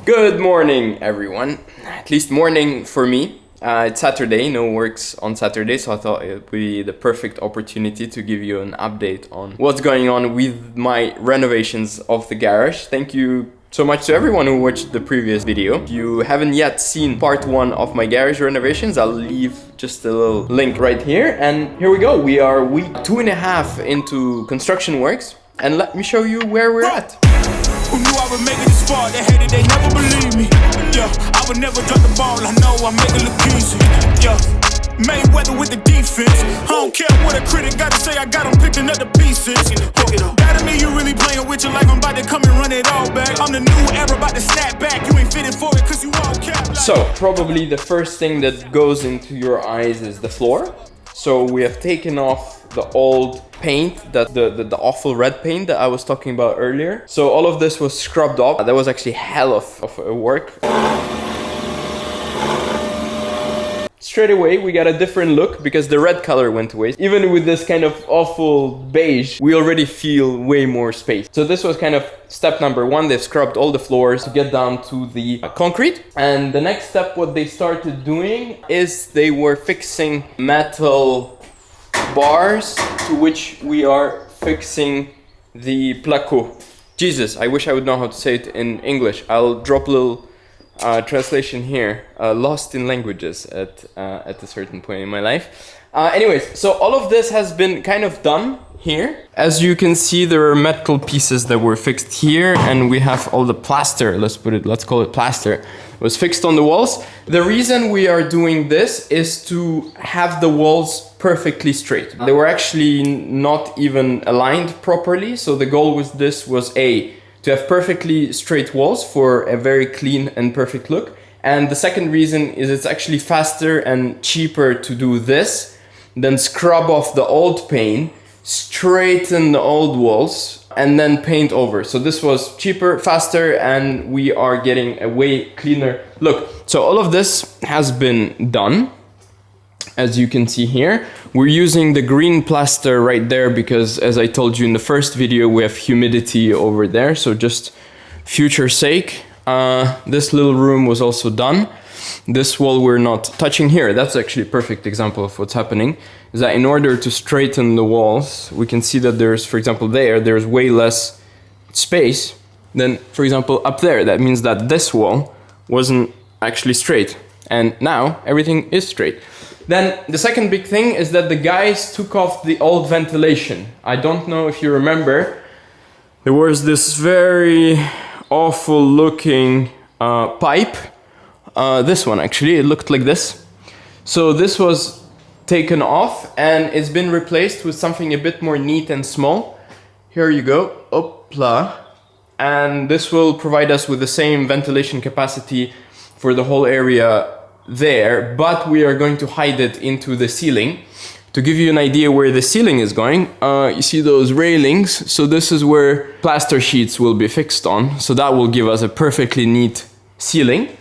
Good morning, everyone. At least morning for me. It's Saturday, no works on Saturday, so I thought it would be the perfect opportunity to give you an update on what's going on with my renovations of the garage. Thank you so much to everyone who watched the previous video. If you haven't yet seen part 1 of my garage renovations, I'll leave just a little link right here. And here we go. We are week 2.5 into construction works, and let me show you where we're at. Who knew I would make it this far? They hated, they never believed me. Yeah, I would never drop the ball. I know I make it look easy. Yeah, Mayweather with the defense. I don't care what a critic gotta say. I got them picking up the pieces. That mean you really playing with your life. I'm about to come and run it all back. I'm the new era, about to snap back. You ain't fitting for it cause you all cap. So probably the first thing that goes into your eyes is the floor. So we have taken off the old paint, that the awful red paint that I was talking about earlier. So all of this was scrubbed off. That was actually hell of work. Straight away we got a different look because the red color went away. Even with this kind of awful beige, we already feel way more space. So this was kind of step number 1. They've scrubbed all the floors to get down to the concrete. And the next step, what they started doing is they were fixing metal bars to which we are fixing the placo. Jesus, I wish I would know how to say it in English. I'll drop a little translation here. Lost in languages at a certain point in my life. Anyways, so all of this has been kind of done here. As you can see, there are metal pieces that were fixed here, and we have all the plaster, let's call it plaster, was fixed on the walls. The reason we are doing this is to have the walls perfectly straight. They were actually not even aligned properly, so the goal with this was to have perfectly straight walls for a very clean and perfect look. And the second reason is it's actually faster and cheaper to do this than scrub off the old paint, straighten the old walls, and then paint over. So this was cheaper, faster, and we are getting a way cleaner look. So all of this has been done. As you can see here, we're using the green plaster right there because, as I told you in the first video, we have humidity over there. So just future sake, this little room was also done. This wall we're not touching here. That's actually a perfect example of what's happening. Is that in order to straighten the walls, we can see that there's, for example, there's way less space than, for example, up there. That means that this wall wasn't actually straight. And now everything is straight. Then the second big thing is that the guys took off the old ventilation. I don't know if you remember, there was this very awful looking pipe. This one actually, it looked like this. So this was taken off and it's been replaced with something a bit more neat and small. Here you go, opla. And this will provide us with the same ventilation capacity for the whole area there, but we are going to hide it into the ceiling. To give you an idea where the ceiling is going, you see those railings, so this is where plaster sheets will be fixed on, so that will give us a perfectly neat ceiling.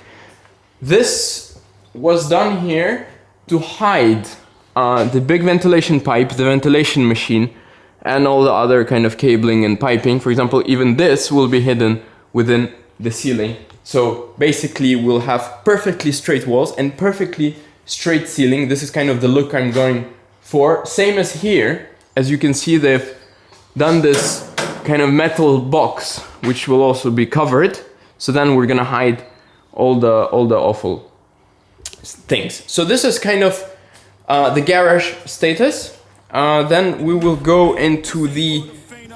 This was done here to hide the big ventilation pipe, the ventilation machine, and all the other kind of cabling and piping. For example, even this will be hidden within the ceiling. So basically we'll have perfectly straight walls and perfectly straight ceiling. This is kind of the look I'm going for. Same as here. As you can see, they've done this kind of metal box, which will also be covered. So then we're gonna hide all the awful things. So this is kind of the garage status. Then we will go into the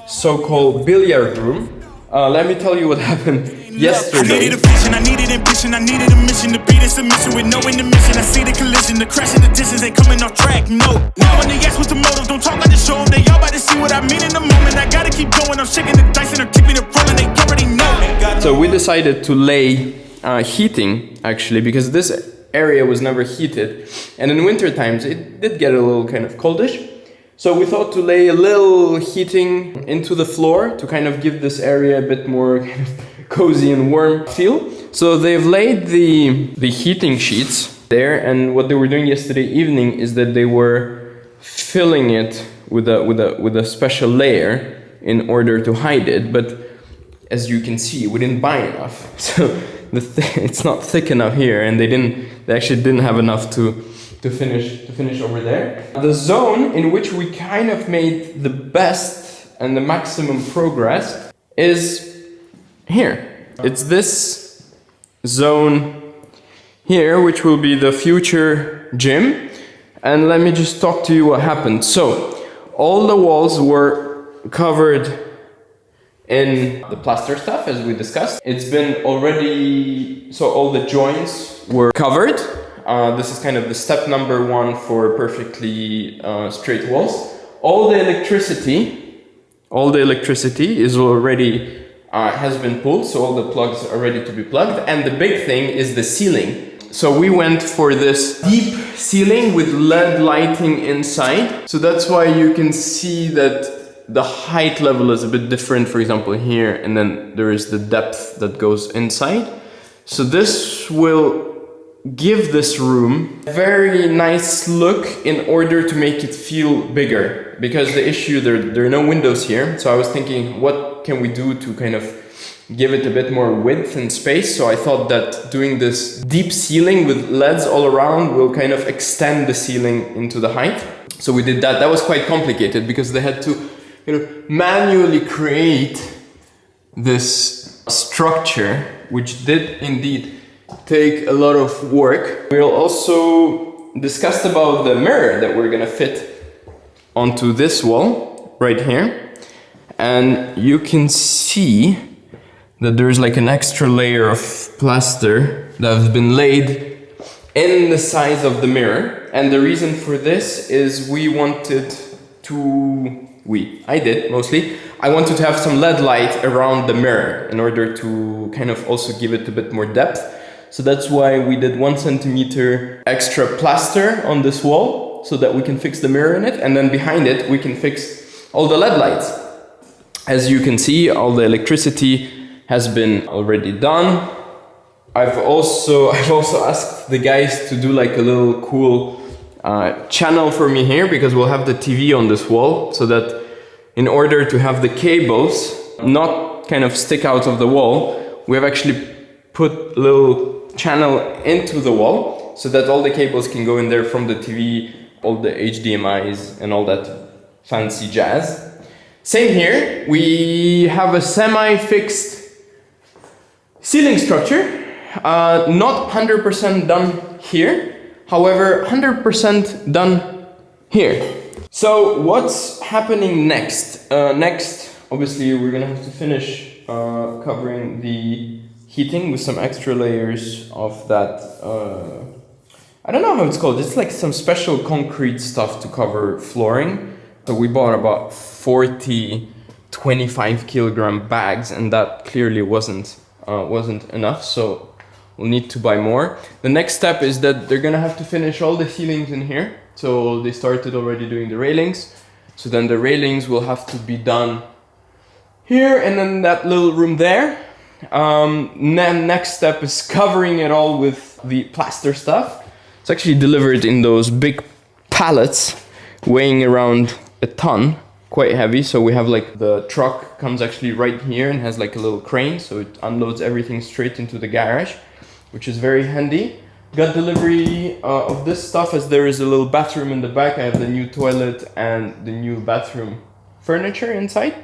so-called billiard room. Let me tell you what happened yesterday. I needed a vision, I needed ambition, I needed a mission to be in submission with no intermission. I see the collision, the crash in the distance, they coming off track, no. Now when they ask what's the motive, don't talk, I just show them. They all about to see what I mean in the moment. I gotta keep going, I'm shaking the dice and they're keeping it rolling, they already know. So we decided to lay heating, actually, because this area was never heated. And in winter times, it did get a little kind of coldish. So we thought to lay a little heating into the floor to kind of give this area a bit more kind of cozy and warm feel. So they've laid the heating sheets there, and what they were doing yesterday evening is that they were filling it with a special layer in order to hide it. But as you can see, we didn't buy enough. So it's not thick enough here, and they actually didn't have enough to finish over there. The zone in which we kind of made the best and the maximum progress is here. It's this zone here, which will be the future gym. And let me just talk to you what happened. So all the walls were covered in the plaster stuff, as we discussed. It's been already, so all the joints were covered. This is kind of the step number 1 for perfectly straight walls. All the electricity is already has been pulled, so all the plugs are ready to be plugged. And the big thing is the ceiling. So we went for this deep ceiling with LED lighting inside. So that's why you can see that the height level is a bit different, for example, here, and then there is the depth that goes inside. So this will give this room a very nice look in order to make it feel bigger. Because the issue, there are no windows here. So I was thinking, what can we do to kind of give it a bit more width and space? So I thought that doing this deep ceiling with LEDs all around will kind of extend the ceiling into the height. So we did that. That was quite complicated because they had to, manually create this structure, which did indeed take a lot of work. We'll also discuss about the mirror that we're gonna fit onto this wall right here. And you can see that there's like an extra layer of plaster that has been laid in the sides of the mirror. And the reason for this is I did mostly. I wanted to have some LED light around the mirror in order to kind of also give it a bit more depth. So that's why we did 1 centimeter extra plaster on this wall so that we can fix the mirror in it. And then behind it, we can fix all the LED lights. As you can see, all the electricity has been already done. I've also asked the guys to do like a little cool channel for me here, because we'll have the TV on this wall, so that in order to have the cables not kind of stick out of the wall, we have actually put a little channel into the wall so that all the cables can go in there from the TV, all the HDMIs and all that fancy jazz. Same here, we have a semi-fixed ceiling structure, not 100% done here, however 100% done here. So what's happening next? Next, obviously we're gonna have to finish covering the heating with some extra layers of that, I don't know how it's called, it's like some special concrete stuff to cover flooring. So we bought about 40 25 kilogram bags, and that clearly wasn't enough, so we'll need to buy more. The next step is that they're gonna have to finish all the ceilings in here. So they started already doing the railings, so then the railings will have to be done here and then that little room there. Then next step is covering it all with the plaster stuff. It's actually delivered in those big pallets weighing around a ton, quite heavy. So we have like the truck comes actually right here and has like a little crane, so it unloads everything straight into the garage, which is very handy. Got delivery of this stuff, as there is a little bathroom in the back. I have the new toilet and the new bathroom furniture inside.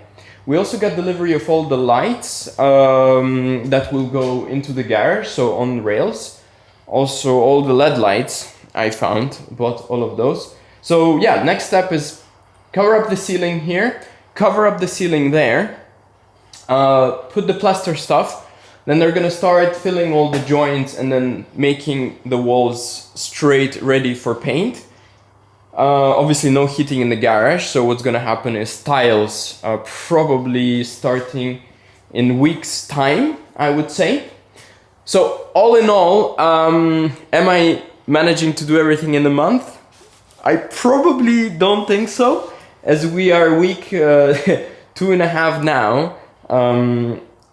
We also got delivery of all the lights that will go into the garage, so on rails. Also all the LED lights I found, bought all of those. So yeah, next step is cover up the ceiling here, cover up the ceiling there, put the plaster stuff. Then they're gonna start filling all the joints and then making the walls straight, ready for paint. Obviously no heating in the garage, so what's gonna happen is tiles, probably starting in weeks time, I would say. So all in all, am I managing to do everything in a month? I probably don't think so, as we are week 2.5 now,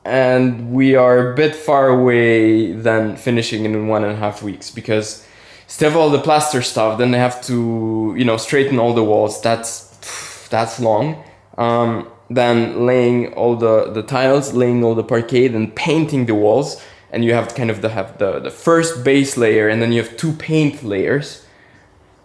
and we are a bit far away than finishing in 1.5 weeks, because instead of all the plaster stuff, then they have to, straighten all the walls. That's long. Then laying all the tiles, laying all the parquet, and painting the walls. and you have kind of the first base layer, and then you have 2 paint layers.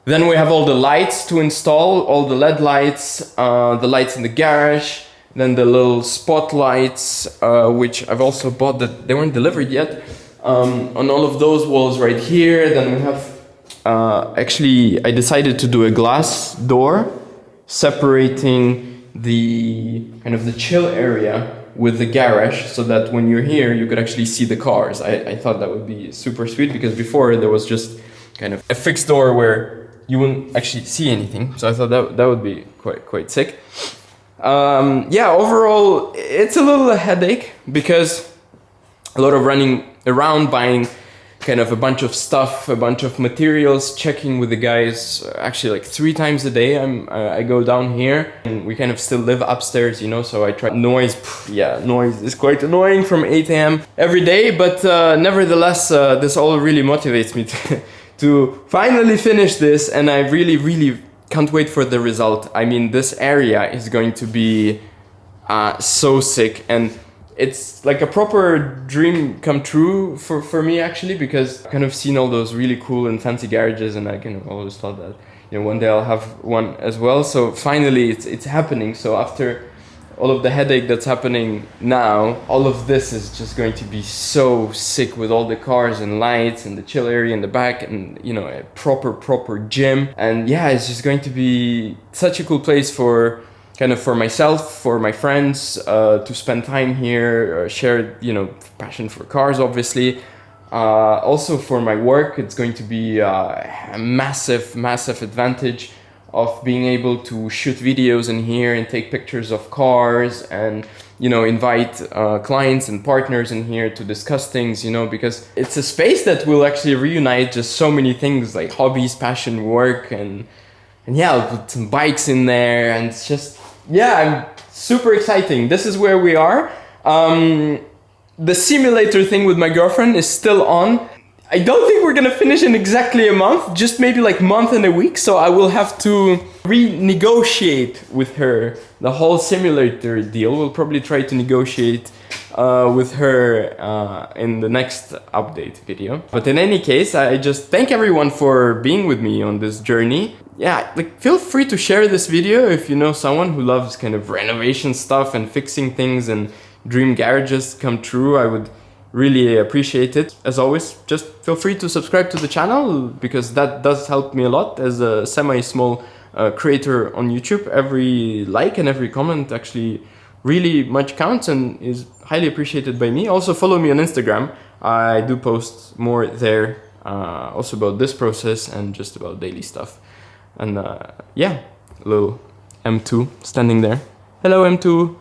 Then we have all the lights to install, all the LED lights, the lights in the garage, then the little spotlights, which I've also bought that they weren't delivered yet, on all of those walls right here. Then we have, actually, I decided to do a glass door separating the kind of the chill area with the garage, so that when you're here, you could actually see the cars. I thought that would be super sweet, because before there was just kind of a fixed door where you wouldn't actually see anything. So I thought that would be quite sick. Yeah, overall, it's a little a headache, because a lot of running around, buying kind of a bunch of stuff, a bunch of materials, checking with the guys, actually like 3 times a day. I go down here, and we kind of still live upstairs, you know, so I try noise. Yeah, noise is quite annoying from 8 a.m. every day, but nevertheless, this all really motivates me to finally finish this, and I really can't wait for the result. I mean, this area is going to be so sick, and it's like a proper dream come true for me, actually, because I've kind of seen all those really cool and fancy garages, and I kind of always thought that, you know, one day I'll have one as well. So finally it's happening. So after all of the headache that's happening now, all of this is just going to be so sick, with all the cars and lights and the chill area in the back, and, you know, a proper gym. And yeah, it's just going to be such a cool place for kind of for myself, for my friends, to spend time here, share, you know, passion for cars, obviously. Also for my work, it's going to be a massive advantage of being able to shoot videos in here and take pictures of cars, and, you know, invite clients and partners in here to discuss things, you know, because it's a space that will actually reunite just so many things, like hobbies, passion, work, and yeah, I'll put some bikes in there, and it's just, yeah, I'm super exciting. This is where we are. The simulator thing with my girlfriend is still on. I don't think we're gonna finish in exactly a month, just maybe like month and a week, so I will have to renegotiate with her the whole simulator deal. We'll probably try to negotiate with her in the next update video. But in any case, I just thank everyone for being with me on this journey. Yeah, like, feel free to share this video if you know someone who loves kind of renovation stuff and fixing things and dream garages come true. I would really appreciate it. As always, just feel free to subscribe to the channel, because that does help me a lot as a semi-small creator on YouTube. Every like and every comment actually really much counts and is highly appreciated by me. Also follow me on Instagram. I do post more there, also about this process and just about daily stuff. And yeah, little M2 standing there. Hello, M2.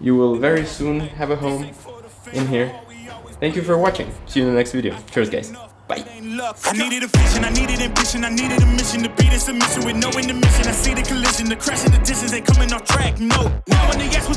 You will very soon have a home in here. Thank you for watching. See you in the next video. Cheers, guys. Bye. I needed a vision, I needed ambition, I needed a mission to be the submission with no intermission. I see the collision, the crash in the distance, they coming off track. No, one they ask